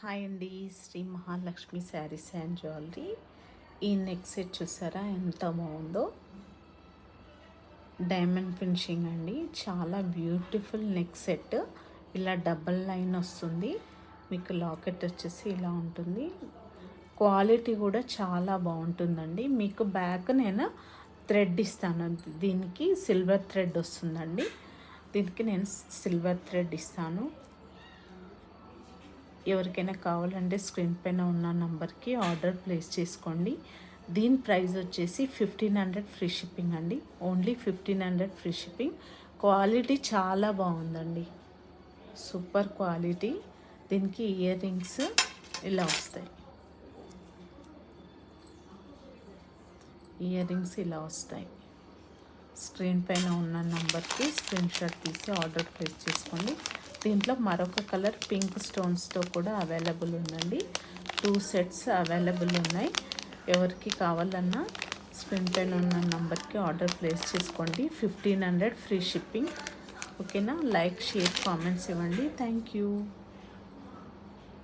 Hi అండి, Shri Mahalakshmi saris and jewellery. ఈ neck set చూసారా ఎంత బాగుందో. డైమండ్ ఫినిషింగ్ అండి, చాలా బ్యూటిఫుల్ నెక్ సెట్. ఇలా డబల్ లైన్ వస్తుంది, మీకు లాకెట్ వచ్చేసి ఇలా ఉంటుంది. క్వాలిటీ కూడా చాలా బాగుంటుందండి. మీకు బ్యాక్ నేను థ్రెడ్ ఇస్తాను, దీనికి సిల్వర్ థ్రెడ్ వస్తుందండి. దీనికి నేను సిల్వర్ థ్రెడ్ ఇస్తాను. ఎవరికైనా కావాలంటే స్క్రీన్ పైన ఉన్న నంబర్కి ఆర్డర్ ప్లేస్ చేసుకోండి. దీని ప్రైస్ వచ్చేసి 1500 ఫ్రీ షిప్పింగ్ అండి. Only 1500 free shipping. క్వాలిటీ చాలా బాగుందండి, సూపర్ క్వాలిటీ. దీనికి ఇయర్ రింగ్స్ ఇలా వస్తాయి, ఇయర్ రింగ్స్ ఇలా వస్తాయి. స్క్రీన్ పైన ఉన్న నంబర్కి స్క్రీన్ షాట్ తీసి ఆర్డర్ ప్లేస్ చేసుకోండి. దీంట్లో మరొక కలర్ పింక్ స్టోన్స్తో కూడా అవైలబుల్ ఉందండి. 2 సెట్స్ అవైలబుల్ ఉన్నాయి. ఎవరికి కావాలన్నా స్క్రీన్ పైన ఉన్న నంబర్కి ఆర్డర్ ప్లేస్ చేసుకోండి. 1500 ఫ్రీ షిప్పింగ్. ఓకేనా? లైక్, షేర్, కామెంట్స్ ఇవ్వండి. Thank you.